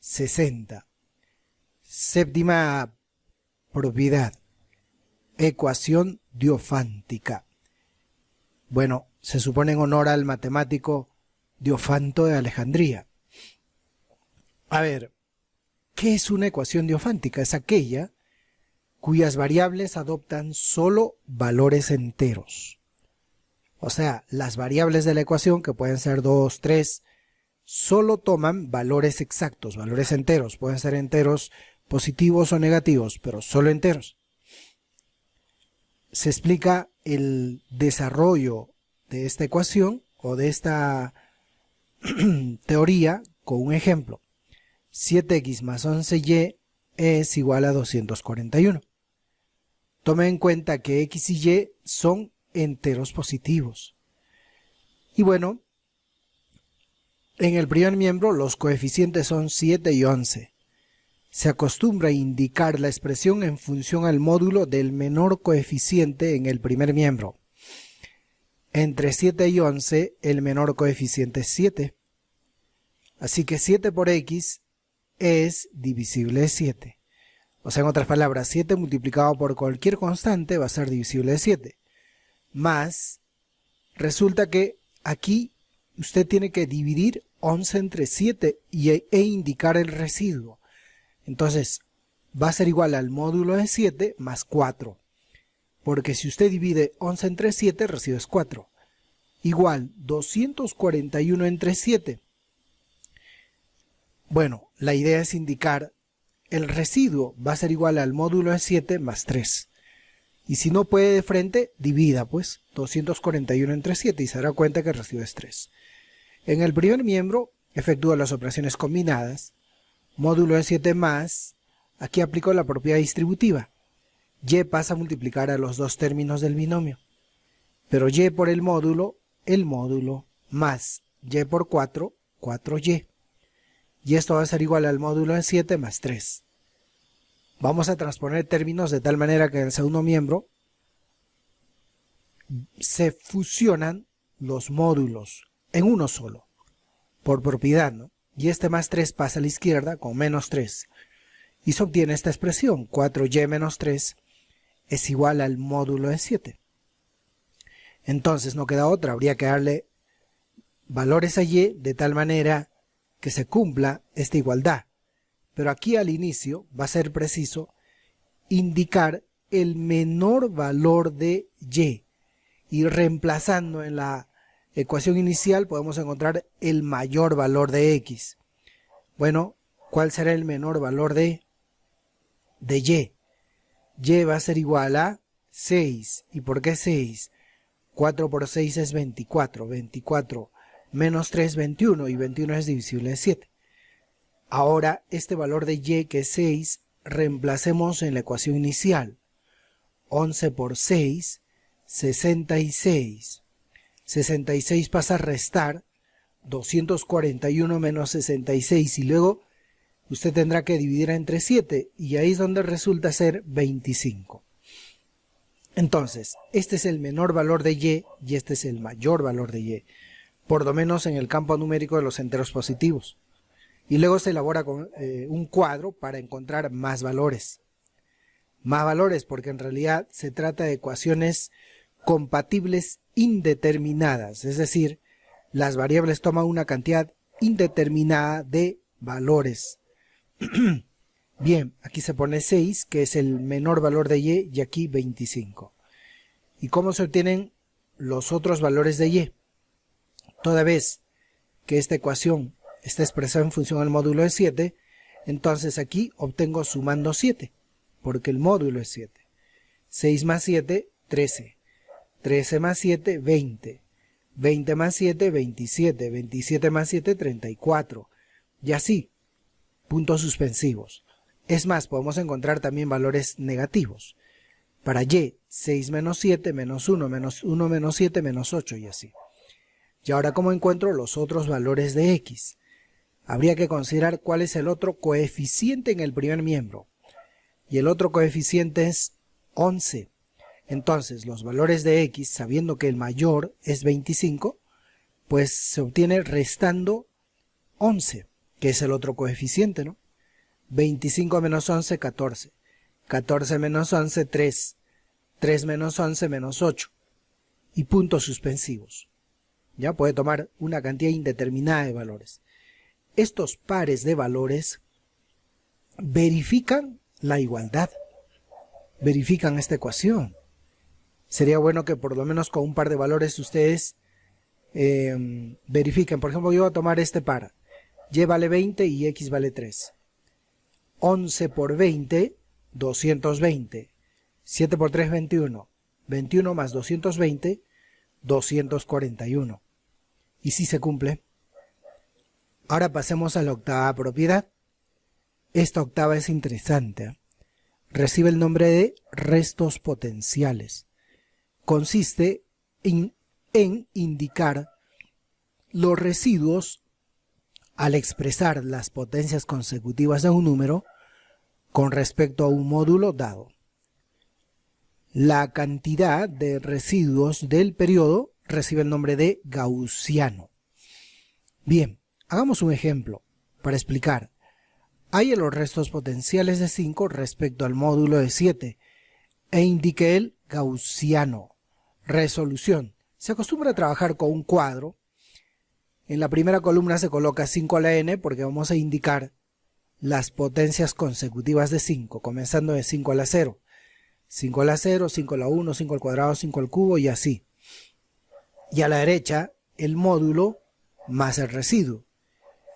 60. Séptima propiedad, ecuación diofántica. Bueno, se supone en honor al matemático Diofanto de Alejandría. A ver, ¿qué es una ecuación diofántica? Es aquella cuyas variables adoptan solo valores enteros. O sea, las variables de la ecuación, que pueden ser 2, 3, solo toman valores exactos, valores enteros. Pueden ser enteros positivos o negativos, pero solo enteros. Se explica el desarrollo de esta ecuación o de esta teoría con un ejemplo. 7x más 11y es igual a 241. Tome en cuenta que x y y son enteros positivos. Y bueno, en el primer miembro los coeficientes son 7 y 11. Se acostumbra a indicar la expresión en función al módulo del menor coeficiente en el primer miembro. Entre 7 y 11 el menor coeficiente es 7. Así que 7 por x es divisible de 7. O sea, en otras palabras, 7 multiplicado por cualquier constante va a ser divisible de 7. Más, resulta que aquí usted tiene que dividir 11 entre 7 e indicar el residuo. Entonces, va a ser igual al módulo de 7 más 4. Porque si usted divide 11 entre 7, el residuo es 4. Igual 241 entre 7. Bueno, la idea es indicar el residuo. Va a ser igual al módulo de 7 más 3. Y si no puede de frente, divida pues 241 entre 7 y se dará cuenta que el residuo es 3. En el primer miembro efectúo las operaciones combinadas. Módulo de 7 más, aquí aplico la propiedad distributiva. Y pasa a multiplicar a los dos términos del binomio. Pero y por el módulo, más y por 4, 4y. Y esto va a ser igual al módulo de 7 más 3. Vamos a transponer términos de tal manera que en el segundo miembro se fusionan los módulos en uno solo, por propiedad, ¿no? Y este más 3 pasa a la izquierda con menos 3. Y se obtiene esta expresión, 4y menos 3 es igual al módulo de 7. Entonces no queda otra, habría que darle valores a y de tal manera que se cumpla esta igualdad. Pero aquí al inicio va a ser preciso indicar el menor valor de y. Y reemplazando en la ecuación inicial podemos encontrar el mayor valor de x. Bueno, ¿cuál será el menor valor de y? Y va a ser igual a 6. ¿Y por qué 6? 4 por 6 es 24. 24 menos 3, 21. Y 21 es divisible de 7. Ahora, este valor de y, que es 6, reemplacemos en la ecuación inicial. 11 por 6, 66. 66 pasa a restar 241 menos 66 y luego usted tendrá que dividir entre 7 y ahí es donde resulta ser 25. Entonces, este es el menor valor de y este es el mayor valor de y, por lo menos en el campo numérico de los enteros positivos. Y luego se elabora con, un cuadro para encontrar más valores. Más valores porque en realidad se trata de ecuaciones compatibles indeterminadas, es decir, las variables toman una cantidad indeterminada de valores. Bien, aquí se pone 6, que es el menor valor de y aquí 25. ¿Y cómo se obtienen los otros valores de y? Toda vez que esta ecuación está expresada en función del módulo de 7, entonces aquí obtengo sumando 7, porque el módulo es 7. 6 más 7, 13. 13 más 7, 20. 20 más 7, 27. 27 más 7, 34. Y así, puntos suspensivos. Es más, podemos encontrar también valores negativos. Para y, 6 menos 7, menos 1, menos 1 menos 7, menos 8 y así. Y ahora, ¿cómo encuentro los otros valores de x? Habría que considerar cuál es el otro coeficiente en el primer miembro. Y el otro coeficiente es 11. Entonces, los valores de x, sabiendo que el mayor es 25, pues se obtiene restando 11, que es el otro coeficiente, ¿no? 25 menos 11, 14. 14 menos 11, 3. 3 menos 11, menos 8. Y puntos suspensivos. Ya puede tomar una cantidad indeterminada de valores. Estos pares de valores verifican la igualdad. Verifican esta ecuación. Sería bueno que por lo menos con un par de valores ustedes verifiquen. Por ejemplo, yo voy a tomar este par. Y vale 20 y x vale 3. 11 por 20, 220. 7 por 3, 21. 21 más 220, 241. Y si se cumple. Ahora pasemos a la octava propiedad. Esta octava es interesante. Recibe el nombre de restos potenciales. Consiste en indicar los residuos al expresar las potencias consecutivas de un número con respecto a un módulo dado. La cantidad de residuos del periodo recibe el nombre de gaussiano. Bien, hagamos un ejemplo para explicar. Haya los restos potenciales de 5 respecto al módulo de 7 e indique el gaussiano. Resolución. Se acostumbra a trabajar con un cuadro. En la primera columna se coloca 5 a la n porque vamos a indicar las potencias consecutivas de 5, comenzando de 5 a la 0. 5 a la 0, 5 a la 1, 5 al cuadrado, 5 al cubo y así. Y a la derecha el módulo más el residuo.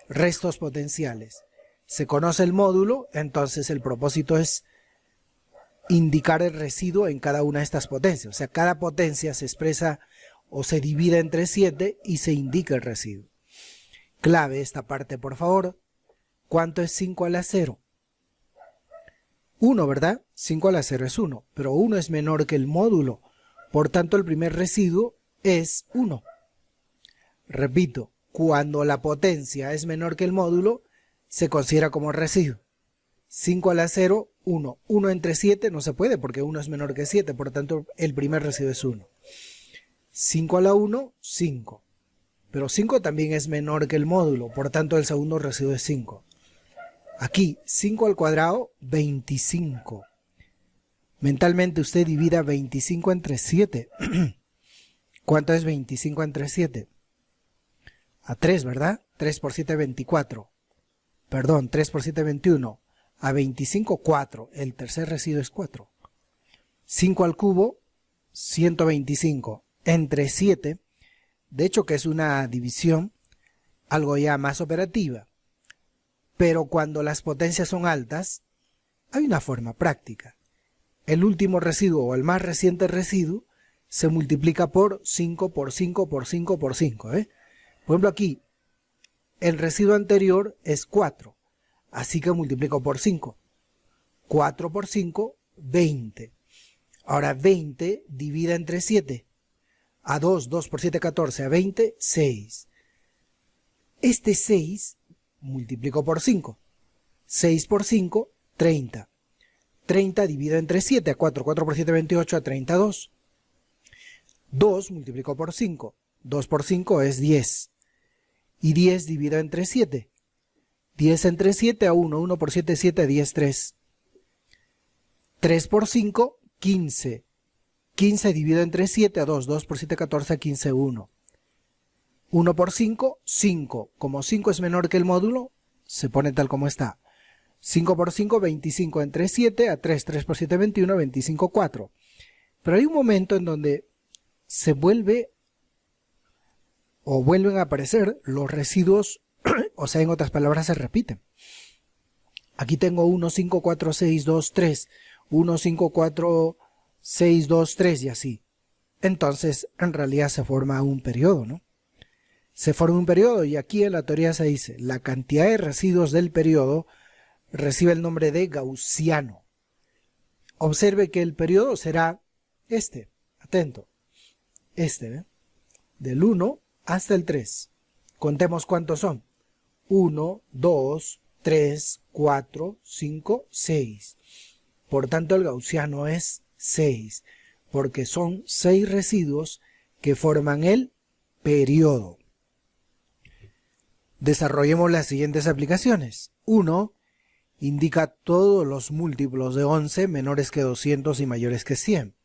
Restos potenciales. Se conoce el módulo, entonces el propósito es indicar el residuo en cada una de estas potencias. O sea, cada potencia se expresa o se divide entre 7 y se indica el residuo. Clave esta parte, por favor. ¿Cuánto es 5 a la 0? 1, ¿verdad? 5 a la 0 es 1, pero 1 es menor que el módulo. Por tanto, el primer residuo es 1. Repito, cuando la potencia es menor que el módulo, se considera como residuo. 5 a la 0, 1. 1 entre 7 no se puede porque 1 es menor que 7, por tanto el primer residuo es 1. 5 a la 1, 5. Pero 5 también es menor que el módulo, por tanto el segundo residuo es 5. Aquí, 5 al cuadrado, 25. Mentalmente usted divida 25 entre 7. ¿Cuánto es 25 entre 7? A 3, ¿verdad? 3 por 7, 24. Perdón, 3 por 7, 21. A 25, 4. El tercer residuo es 4. 5 al cubo, 125. Entre 7, de hecho que es una división, algo ya más operativa. Pero cuando las potencias son altas, hay una forma práctica. El último residuo o el más reciente residuo se multiplica por 5, por 5, por 5, por 5. Por ejemplo aquí, el residuo anterior es 4. Así que multiplico por 5. 4 por 5, 20. Ahora 20 divide entre 7. A 2, 2 por 7, 14. A 20, 6. Este 6 multiplico por 5. 6 por 5, 30. 30 dividido entre 7. A 4, 4 por 7, 28. A 32. 2 multiplico por 5. 2 por 5 es 10. Y 10 dividido entre 7. 10 entre 7 a 1. 1 por 7, 7. 10, 3. 3 por 5, 15. 15 dividido entre 7 a 2. 2 por 7, 14. 15, 1. 1 por 5, 5. Como 5 es menor que el módulo, se pone tal como está. 5 por 5, 25 entre 7 a 3. 3 por 7, 21. 25, 4. Pero hay un momento en donde se vuelve o vuelven a aparecer los residuos, o sea, en otras palabras se repiten. Aquí tengo 1, 5, 4, 6, 2, 3. 1, 5, 4, 6, 2, 3 y así. Entonces, en realidad se forma un periodo, ¿no? Se forma un periodo y aquí en la teoría se dice, la cantidad de residuos del periodo recibe el nombre de gaussiano. Observe que el periodo será este, atento, este, del 1 hasta el 3. Contemos cuántos son. 1, 2, 3, 4, 5, 6. Por tanto, el gaussiano es 6, porque son 6 residuos que forman el periodo. Desarrollemos las siguientes aplicaciones. 1. Indica todos los múltiplos de 11 menores que 200 y mayores que 100.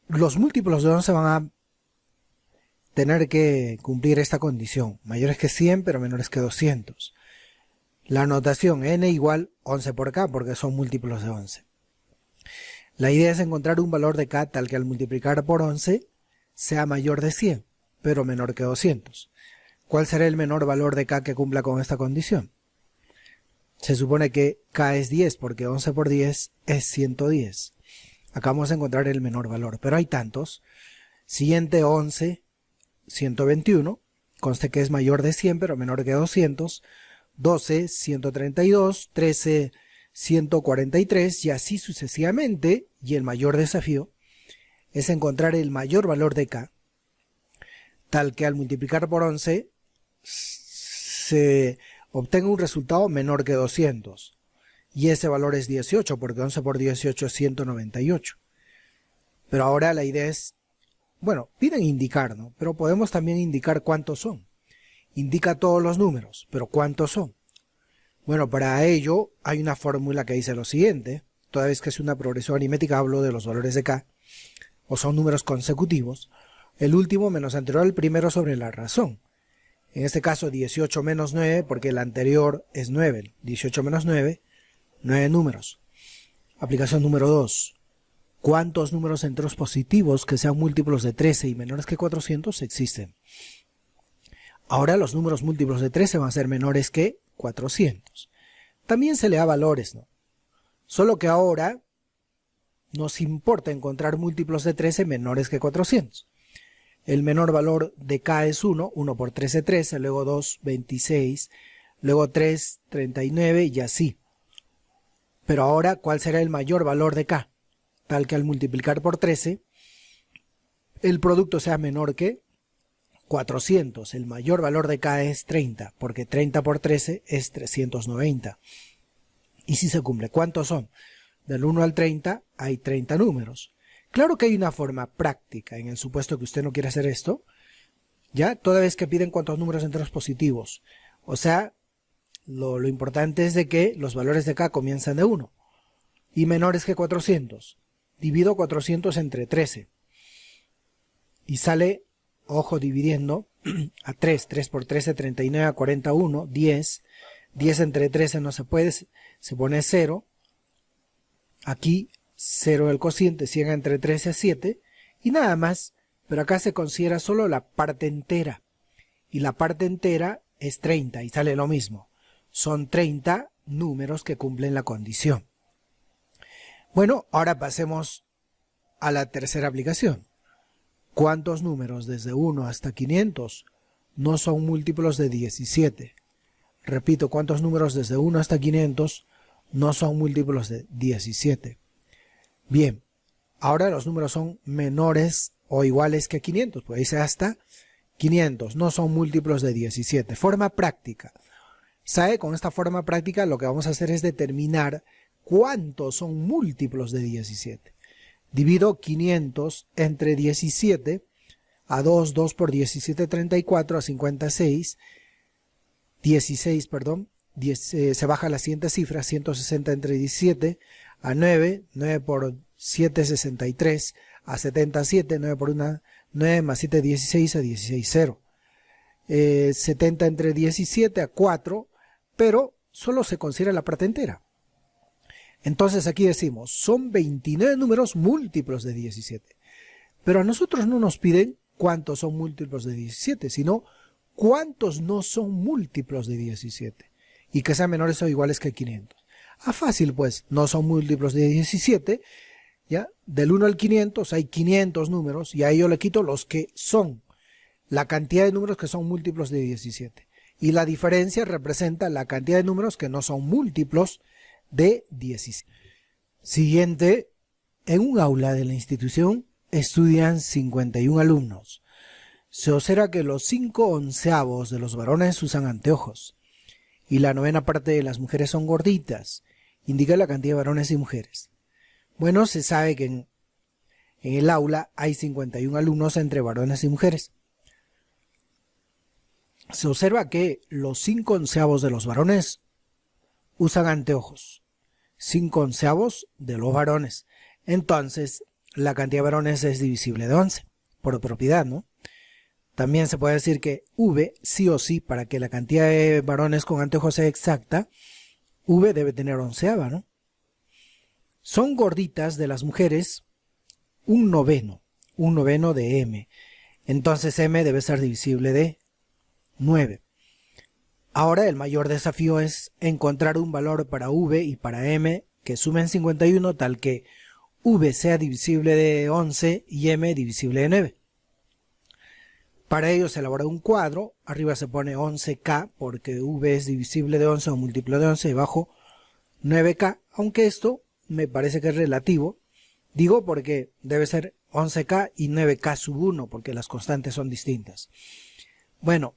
Los múltiplos de 11 van a tener que cumplir esta condición. Mayores que 100 pero menores que 200. La notación n igual 11 por k porque son múltiplos de 11. La idea es encontrar un valor de k tal que al multiplicar por 11 sea mayor de 100 pero menor que 200. ¿Cuál será el menor valor de k que cumpla con esta condición? Se supone que k es 10 porque 11 por 10 es 110. Acá vamos a encontrar el menor valor, pero hay tantos. Siguiente 11, 121, conste que es mayor de 100 pero menor que 200. 12, 132, 13, 143 y así sucesivamente. Y el mayor desafío es encontrar el mayor valor de k, tal que al multiplicar por 11 se obtenga un resultado menor que 200. Y ese valor es 18, porque 11 por 18 es 198. Pero ahora la idea es, bueno, piden indicar, ¿no? Pero podemos también indicar cuántos son. Indica todos los números, pero ¿cuántos son? Bueno, para ello hay una fórmula que dice lo siguiente. Toda vez que es una progresión aritmética hablo de los valores de k, o son números consecutivos, el último menos anterior al primero sobre la razón. En este caso 18 menos 9, porque el anterior es 9. 18 menos 9, 9 números. Aplicación número 2. ¿Cuántos números enteros positivos que sean múltiplos de 13 y menores que 400 existen? Ahora los números múltiplos de 13 van a ser menores que 400. También se le da valores, ¿no? Solo que ahora nos importa encontrar múltiplos de 13 menores que 400. El menor valor de k es 1, 1 por 13, 13, luego 2, 26, luego 3, 39 y así. Pero ahora, ¿cuál será el mayor valor de k? Tal que al multiplicar por 13, el producto sea menor que 400. El mayor valor de k es 30, porque 30 por 13 es 390. Y si se cumple, ¿cuántos son? Del 1 al 30 hay 30 números. Claro que hay una forma práctica, en el supuesto que usted no quiera hacer esto, ya, toda vez que piden cuántos números enteros positivos. O sea, lo importante es de que los valores de k comienzan de 1 y menores que 400. Divido 400 entre 13 y sale, ojo, dividiendo a 3, 3 por 13, 39, a 41, 10, 10 entre 13 no se puede, se pone 0, aquí 0 el cociente, 100 entre 13 es 7, y nada más, pero acá se considera solo la parte entera, y la parte entera es 30, y sale lo mismo, son 30 números que cumplen la condición. Bueno, ahora pasemos a la tercera aplicación. ¿Cuántos números desde 1 hasta 500 no son múltiplos de 17? Repito, ¿cuántos números desde 1 hasta 500 no son múltiplos de 17? Bien, ahora los números son menores o iguales que 500, pues dice hasta 500, no son múltiplos de 17. Forma práctica. ¿Sabe? Con esta forma práctica lo que vamos a hacer es determinar cuántos son múltiplos de 17. Divido 500 entre 17, a 2, 2 por 17, 34, a 56, 16, perdón, 10, se baja la siguiente cifra, 160 entre 17, a 9, 9 por 7, 63, a 77, 9 por 1, 9 más 7, 16, a 16, 0. 70 entre 17, a 4, pero solo se considera la parte entera. Entonces aquí decimos, son 29 números múltiplos de 17. Pero a nosotros no nos piden cuántos son múltiplos de 17, sino cuántos no son múltiplos de 17. Y que sean menores o iguales que 500. Ah, fácil pues, no son múltiplos de 17, ¿ya? Del 1 al 500 hay 500 números y a ello le quito los que son, la cantidad de números que son múltiplos de 17. Y la diferencia representa la cantidad de números que no son múltiplos de 17. Siguiente, en un aula de la institución estudian 51 alumnos. Se observa que los 5/11 de los varones usan anteojos y la 9ª parte de las mujeres son gorditas. Indica la cantidad de varones y mujeres. Bueno, se sabe que en el aula hay 51 alumnos entre varones y mujeres. Se observa que los 5/11 de los varones usan anteojos, 5/11 de los varones. Entonces, la cantidad de varones es divisible de 11, por propiedad, ¿no? También se puede decir que V, sí o sí, para que la cantidad de varones con anteojos sea exacta, V debe tener 11ava, ¿no? Son gorditas de las mujeres un noveno de M. Entonces M debe ser divisible de 9. Ahora el mayor desafío es encontrar un valor para V y para M que sumen 51 tal que V sea divisible de 11 y M divisible de 9. Para ello se elabora un cuadro, arriba se pone 11K porque V es divisible de 11 o múltiplo de 11 y abajo 9K, aunque esto me parece que es relativo, digo porque debe ser 11K y 9K sub 1 porque las constantes son distintas. Bueno,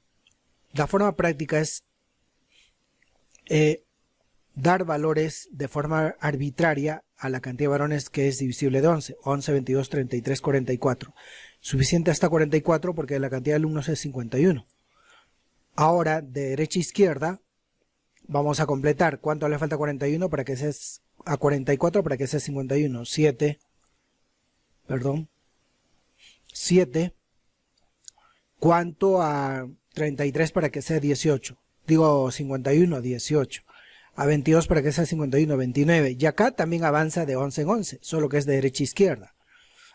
la forma práctica es dar valores de forma arbitraria a la cantidad de varones que es divisible de 11. 11, 22, 33, 44. Suficiente hasta 44 porque la cantidad de alumnos es 51. Ahora, de derecha a izquierda, vamos a completar. ¿Cuánto le falta a 41 para que sea a 44 para que sea 51? 7. 7. ¿Cuánto a 33 para que sea 18? Digo 51, 18. A 22 para que sea 51, 29. Y acá también avanza de 11 en 11, solo que es de derecha a izquierda.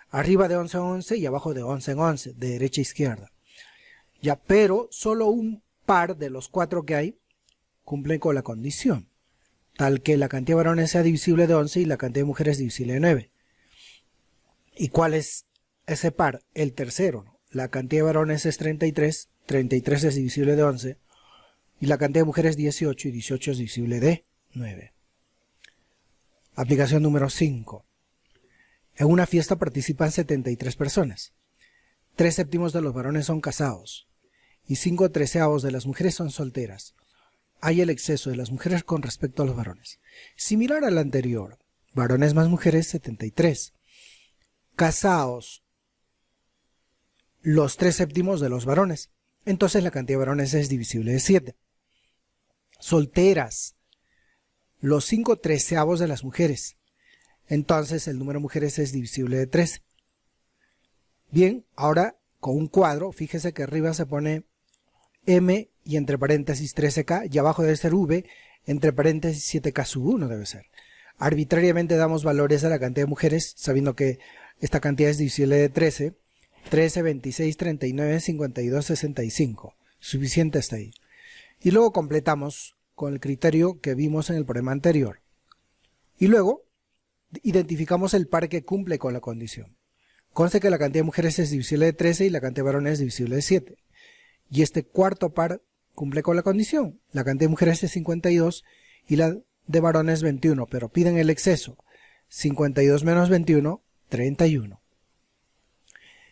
Arriba de 11 en 11 y abajo de 11 en 11, de derecha a izquierda. Ya, pero solo un par de los 4 que hay cumplen con la condición, tal que la cantidad de varones sea divisible de 11 y la cantidad de mujeres divisible de 9. ¿Y cuál es ese par? El tercero, ¿no? La cantidad de varones es 33, 33 es divisible de 11, y la cantidad de mujeres es 18, y 18 es divisible de 9. Aplicación número 5. En una fiesta participan 73 personas. 3/7 de los varones son casados, y 5/13 de las mujeres son solteras. Hay el exceso de las mujeres con respecto a los varones. Similar al anterior, varones más mujeres 73. Casados los 3/7 de los varones, entonces la cantidad de varones es divisible de 7. Solteras los 5/13 de las mujeres, entonces el número de mujeres es divisible de 13. Bien, ahora con un cuadro, fíjese que arriba se pone M y entre paréntesis 13K y abajo debe ser V, entre paréntesis 7K sub 1 debe ser. Arbitrariamente damos valores a la cantidad de mujeres, sabiendo que esta cantidad es divisible de 13, 13, 26, 39, 52, 65. Suficiente hasta ahí. Y luego completamos con el criterio que vimos en el problema anterior. Y luego identificamos el par que cumple con la condición. Conste que la cantidad de mujeres es divisible de 13 y la cantidad de varones es divisible de 7. Y este cuarto par cumple con la condición. La cantidad de mujeres es 52 y la de varones 21, pero piden el exceso. 52 menos 21, 31.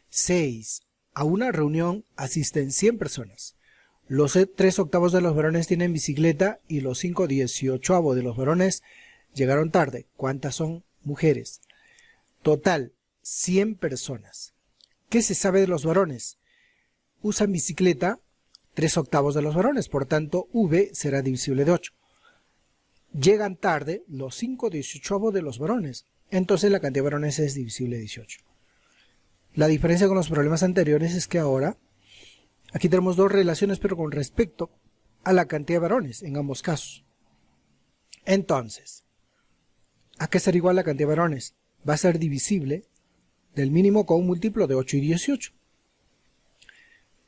6. A una reunión asisten 100 personas. Los 3/8 de los varones tienen bicicleta y los 5/18 de los varones llegaron tarde. ¿Cuántas son mujeres? Total, 100 personas. ¿Qué se sabe de los varones? Usan bicicleta 3/8 de los varones, por tanto V será divisible de 8. Llegan tarde los 5/18 de los varones, entonces la cantidad de varones es divisible de 18. La diferencia con los problemas anteriores es que ahora aquí tenemos dos relaciones, pero con respecto a la cantidad de varones en ambos casos. Entonces, ¿a qué será igual la cantidad de varones? Va a ser divisible del mínimo con un múltiplo de 8 y 18.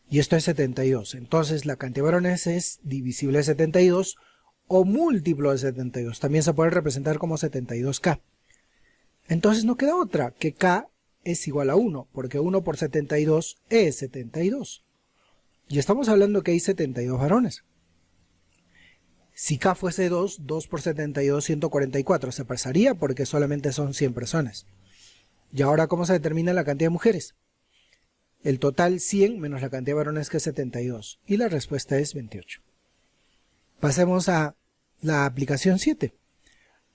Y esto es 72. Entonces la cantidad de varones es divisible de 72 o múltiplo de 72. También se puede representar como 72K. Entonces no queda otra que K es igual a 1, porque 1 por 72 es 72. Y estamos hablando que hay 72 varones. Si K fuese 2, 2 por 72, 144. Se pasaría porque solamente son 100 personas. Y ahora, ¿cómo se determina la cantidad de mujeres? El total 100 menos la cantidad de varones, que es 72. Y la respuesta es 28. Pasemos a la aplicación 7.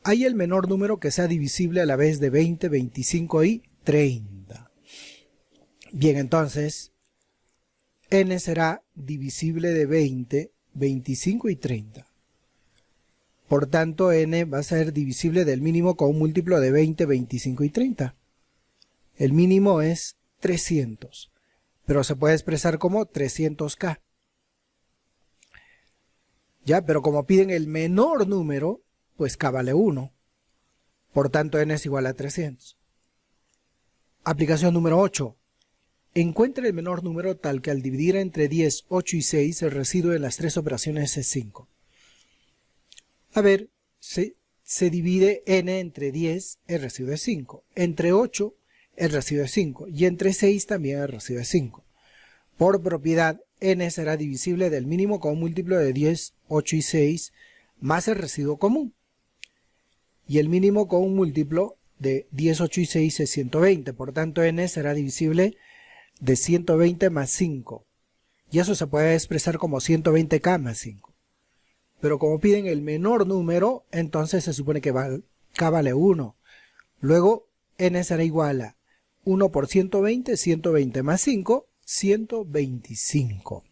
Hay el menor número que sea divisible a la vez de 20, 25 y 30. Bien, entonces, n será divisible de 20, 25 y 30. Por tanto, n va a ser divisible del mínimo con un múltiplo de 20, 25 y 30. El mínimo es 300, pero se puede expresar como 300K. Ya, pero como piden el menor número, pues K vale 1. Por tanto, n es igual a 300. Aplicación número 8. Encuentre el menor número tal que al dividir entre 10, 8 y 6, el residuo de las tres operaciones es 5. A ver, se divide n entre 10, el residuo es 5. Entre 8, el residuo es 5. Y entre 6 también el residuo es 5. Por propiedad, n será divisible del mínimo con un múltiplo de 10, 8 y 6, más el residuo común. Y el mínimo con un múltiplo de 10, 8 y 6 es 120. Por tanto, n será divisible de 120 más 5. Y eso se puede expresar como 120K más 5. pero como piden el menor número, entonces se supone que K vale 1. Luego n será igual a 1 por 120, 120 más 5, 125.